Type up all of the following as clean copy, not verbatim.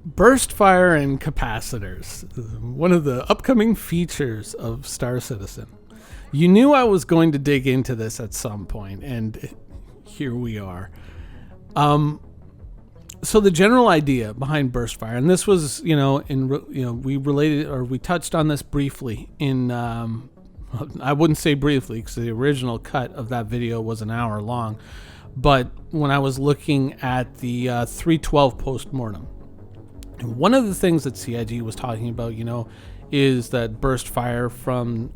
Burst fire and capacitors, one of the upcoming features of Star Citizen. You knew I was going to dig into this at some point, and here we are. So the general idea behind burst fire, and this was, we touched on this briefly in, I wouldn't say briefly because the original cut of that video was an hour long, but when I was looking at the 312 postmortem, and one of the things that CIG was talking about, is that burst fire from,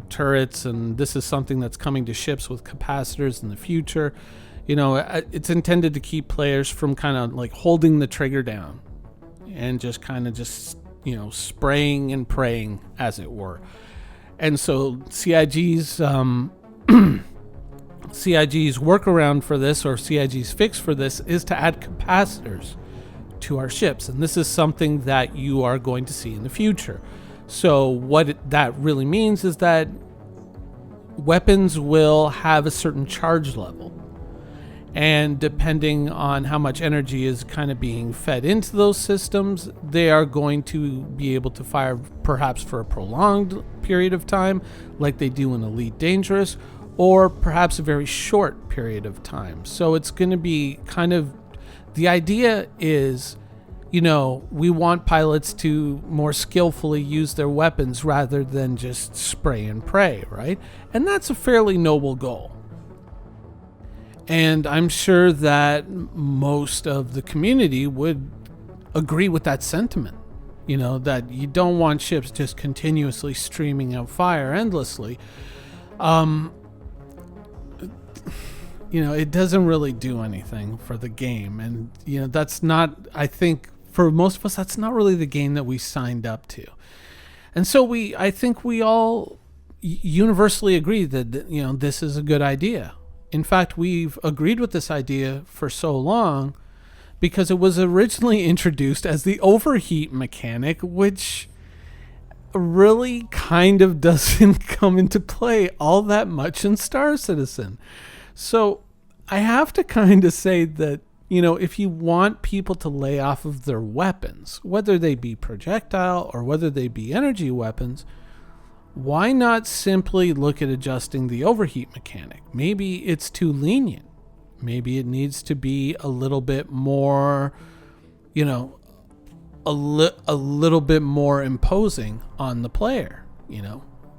turrets, and this is something that's coming to ships with capacitors in the future. It's intended to keep players from kind of like holding the trigger down and just spraying and praying, as it were. And so CIG's workaround for this, or CIG's fix for this, is to add capacitors to our ships, and this is something that you are going to see in the future. So what that really means is that weapons will have a certain charge level, and depending on how much energy is kind of being fed into those systems, they are going to be able to fire perhaps for a prolonged period of time, like they do in Elite Dangerous, or perhaps a very short period of time. So it's going to be kind of, the idea is, we want pilots to more skillfully use their weapons rather than just spray and pray, right? And that's a fairly noble goal. And I'm sure that most of the community would agree with that sentiment, that you don't want ships just continuously streaming out fire endlessly. It doesn't really do anything for the game. And, that's not, I think, for most of us, that's not really the game that we signed up to. And so I think we all universally agree that, this is a good idea. In fact, we've agreed with this idea for so long because it was originally introduced as the overheat mechanic, which really kind of doesn't come into play all that much in Star Citizen. So I have to kind of say that, if you want people to lay off of their weapons, whether they be projectile or whether they be energy weapons, why not simply look at adjusting the overheat mechanic? Maybe it's too lenient. Maybe it needs to be a little bit more, a little bit more imposing on the player,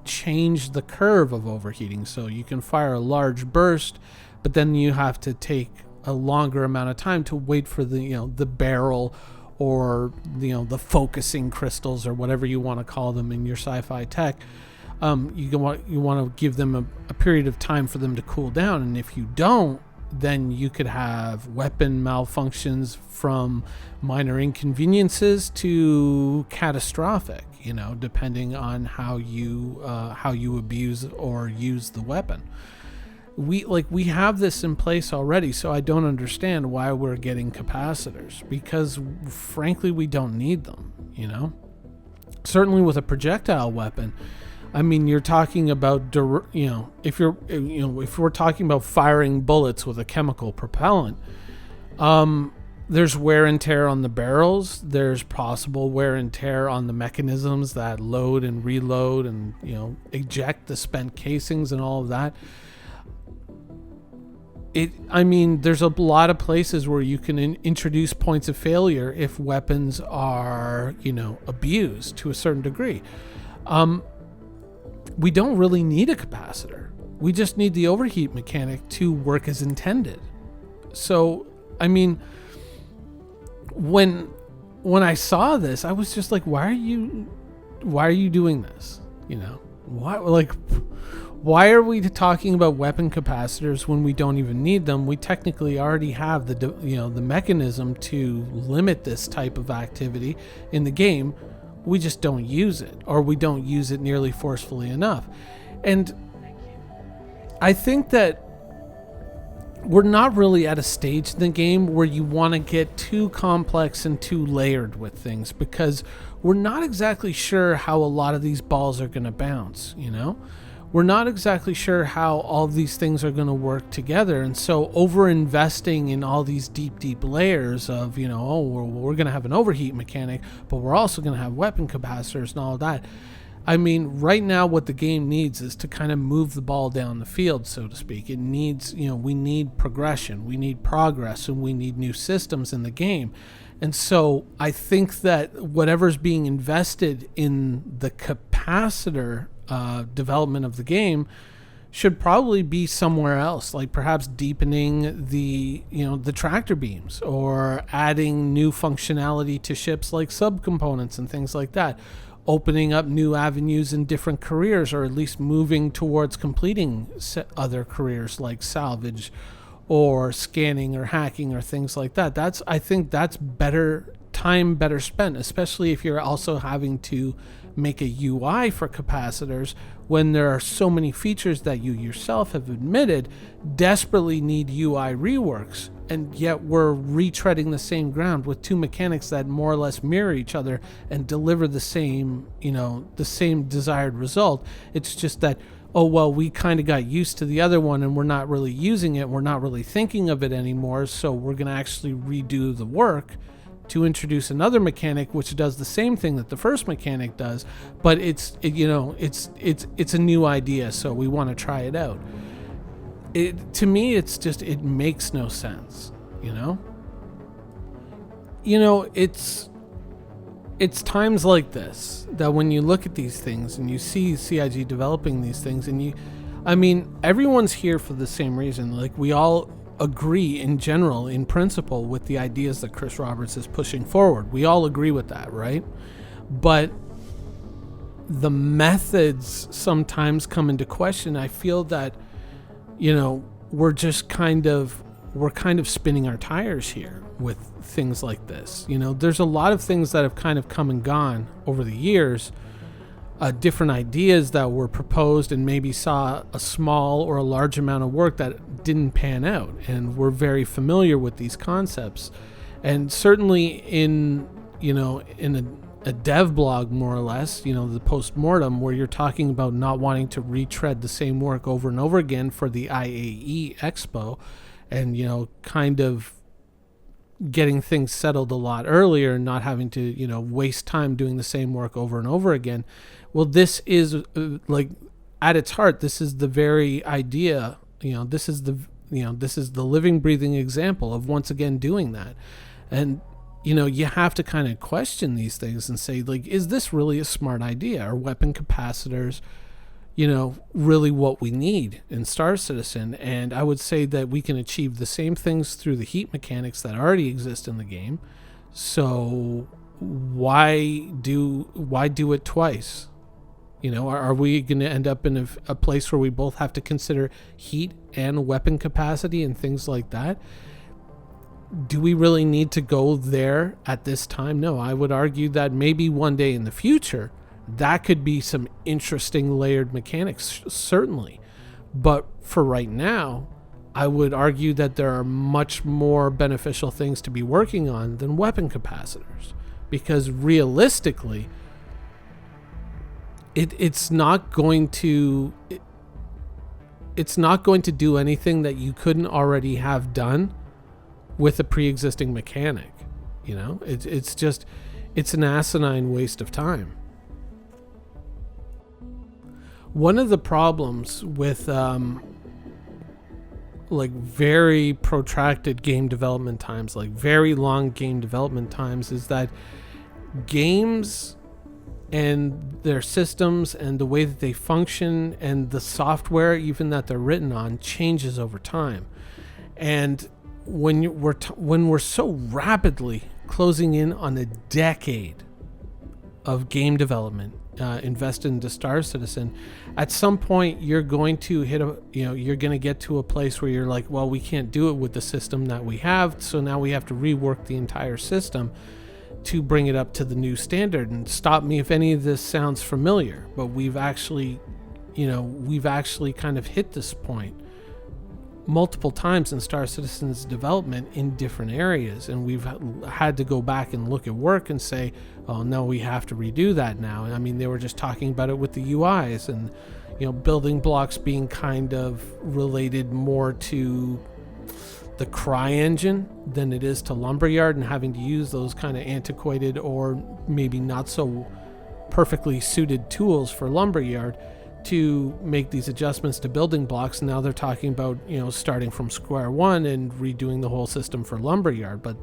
change the curve of overheating so you can fire a large burst, but then you have to take a longer amount of time to wait for the barrel or the focusing crystals or whatever you want to call them in your sci-fi tech. You want to give them a period of time for them to cool down, and if you don't, then you could have weapon malfunctions from minor inconveniences to catastrophic, depending on how you abuse or use the weapon. We have this in place already, so I don't understand why we're getting capacitors, because frankly we don't need them. Certainly with a projectile weapon, I mean, you're talking about if we're talking about firing bullets with a chemical propellant, there's wear and tear on the barrels, there's possible wear and tear on the mechanisms that load and reload and eject the spent casings and all of that. There's a lot of places where you can introduce points of failure if weapons are, abused to a certain degree. We don't really need a capacitor. We just need the overheat mechanic to work as intended. So, when I saw this, I was just like, why are you doing this? Why are we talking about weapon capacitors when we don't even need them? We technically already have the mechanism to limit this type of activity in the game. We just don't use it, or we don't use it nearly forcefully enough. And I think that we're not really at a stage in the game where you want to get too complex and too layered with things, because we're not exactly sure how a lot of these balls are going to bounce, we're not exactly sure how all these things are going to work together. And so over investing in all these deep layers of, we're going to have an overheat mechanic, but we're also going to have weapon capacitors and all of that. I mean, right now what the game needs is to kind of move the ball down the field, so to speak. It needs, we need progression, we need progress, and we need new systems in the game. And so I think that whatever's being invested in the capacitor development of the game should probably be somewhere else, like perhaps deepening the tractor beams, or adding new functionality to ships like subcomponents and things like that, opening up new avenues in different careers, or at least moving towards completing other careers like salvage or scanning or hacking or things like that. I think that's better spent, especially if you're also having to make a UI for capacitors when there are so many features that you yourself have admitted desperately need UI reworks, and yet we're retreading the same ground with two mechanics that more or less mirror each other and deliver the same desired result. It's just that, we kind of got used to the other one and we're not really using it, we're not really thinking of it anymore, so we're going to actually redo the work to introduce another mechanic which does the same thing that the first mechanic does, but it's a new idea, so we want to try it out. To me, it makes no sense. It's times like this that when you look at these things and you see CIG developing these things, and everyone's here for the same reason. Like, we all agree in general, in principle, with the ideas that Chris Roberts is pushing forward. We all agree with that, right? But the methods sometimes come into question. I feel that, we're kind of spinning our tires here with things like this. There's a lot of things that have kind of come and gone over the years, different ideas that were proposed and maybe saw a small or a large amount of work that didn't pan out, and we're very familiar with these concepts. And certainly in a dev blog, more or less, the post-mortem, where you're talking about not wanting to retread the same work over and over again for the IAE Expo, and kind of getting things settled a lot earlier and not having to waste time doing the same work over and over again. Well, this is at its heart, this is the very idea. This is the living, breathing example of once again doing that. And you have to kind of question these things and say, is this really a smart idea? Are weapon capacitors really what we need in Star Citizen? And I would say that we can achieve the same things through the heat mechanics that already exist in the game. So why do it twice? Are we going to end up in a place where we both have to consider heat and weapon capacity and things like that? Do we really need to go there at this time? No, I would argue that maybe one day in the future, that could be some interesting layered mechanics, certainly. But for right now, I would argue that there are much more beneficial things to be working on than weapon capacitors. Because realistically, it's not going to do anything that you couldn't already have done with a pre-existing mechanic. It's an asinine waste of time. One of the problems with very protracted game development times, like very long game development times, is that games and their systems and the way that they function and the software even that they're written on changes over time. And when we're so rapidly closing in on a decade of game development invested into Star Citizen, at some point you're going to you're going to get to a place where you're like, well, we can't do it with the system that we have, so now we have to rework the entire system to bring it up to the new standard. And stop me if any of this sounds familiar, but we've actually kind of hit this point multiple times in Star Citizen's development in different areas, and we've had to go back and look at work and say, oh no, we have to redo that now. I mean, they were just talking about it with the UIs, and building blocks being kind of related more to the cry engine than it is to lumberyard, and having to use those kind of antiquated or maybe not so perfectly suited tools for lumberyard to make these adjustments to building blocks. Now they're talking about starting from square one and redoing the whole system for lumberyard, but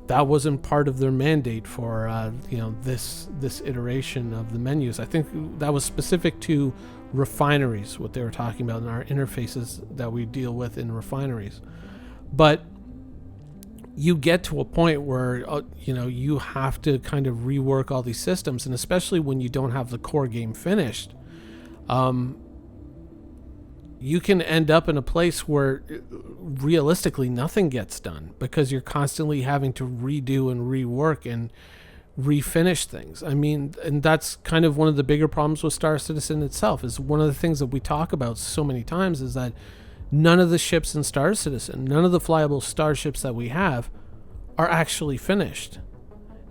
that wasn't part of their mandate for this iteration of the menus. I think that was specific to refineries, what they were talking about in our interfaces that we deal with in refineries. But you get to a point where you have to kind of rework all these systems, and especially when you don't have the core game finished, you can end up in a place where realistically nothing gets done because you're constantly having to redo and rework and refinish things. I mean, and that's kind of one of the bigger problems with Star Citizen itself. Is one of the things that we talk about so many times is that none of the ships in Star Citizen, none of the flyable starships that we have are actually finished.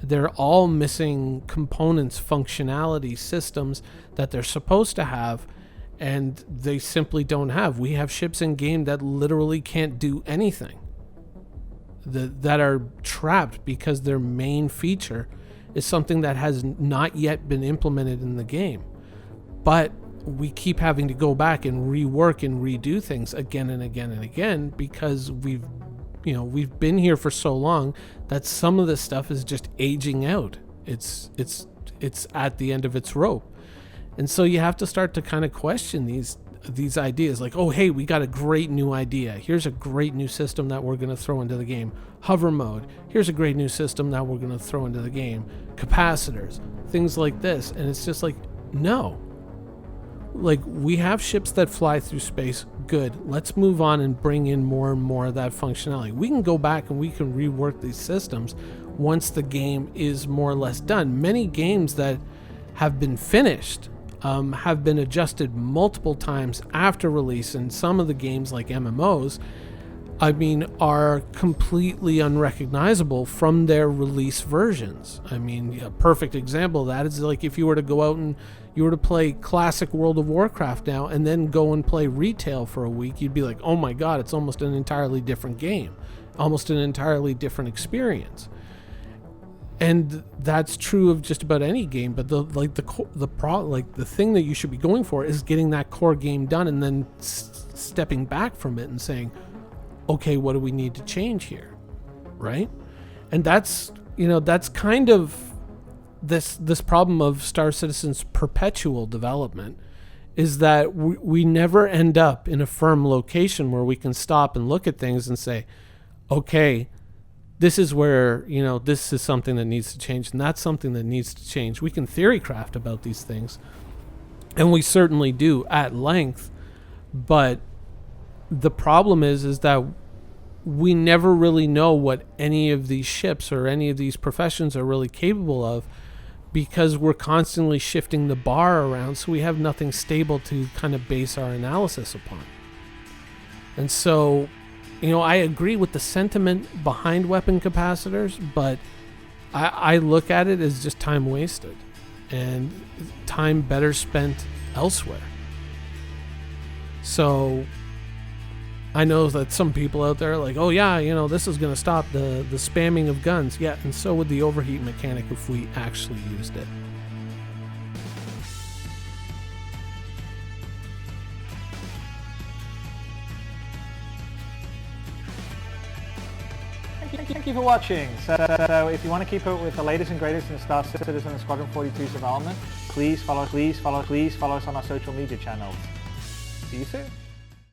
They're all missing components, functionality, systems that they're supposed to have, and they simply don't have. We have ships in game that literally can't do anything, that are trapped because their main feature is something that has not yet been implemented in the game. But we keep having to go back and rework and redo things again and again and again because we've been here for so long that some of this stuff is just aging out. It's at the end of its rope. And so you have to start to kind of question these ideas, like, oh, hey, we got a great new idea. Here's a great new system that we're going to throw into the game. Hover mode. Here's a great new system that we're going to throw into the game. Capacitors, things like this. And it's just like, no. Like, we have ships that fly through space. Good. Let's move on and bring in more and more of that functionality. We can go back and we can rework these systems once the game is more or less done. Many games that have been finished have been adjusted multiple times after release, and some of the games like MMOs, I mean, are completely unrecognizable from their release versions. I mean, a perfect example of that is like if you were to go out and you were to play classic World of Warcraft now and then go and play retail for a week, you'd be like, oh my god, it's almost an entirely different game, almost an entirely different experience. And that's true of just about any game, but the thing that you should be going for is getting that core game done and then stepping back from it and saying, okay, what do we need to change here, right? And that's kind of this problem of Star Citizen's perpetual development, is that we never end up in a firm location where we can stop and look at things and say, okay, this is where, this is something that needs to change, and that's something that needs to change. We can theory craft about these things, and we certainly do at length, but the problem is that we never really know what any of these ships or any of these professions are really capable of, because we're constantly shifting the bar around, so we have nothing stable to kind of base our analysis upon. And so, I agree with the sentiment behind weapon capacitors, but I look at it as just time wasted and time better spent elsewhere. So I know that some people out there are like, oh yeah, this is going to stop the spamming of guns. Yeah, and so would the overheat mechanic if we actually used it. Thank you for watching. So if you want to keep up with the latest and greatest in Star Citizen and Squadron 42's development, please follow us on our social media channels. See you soon.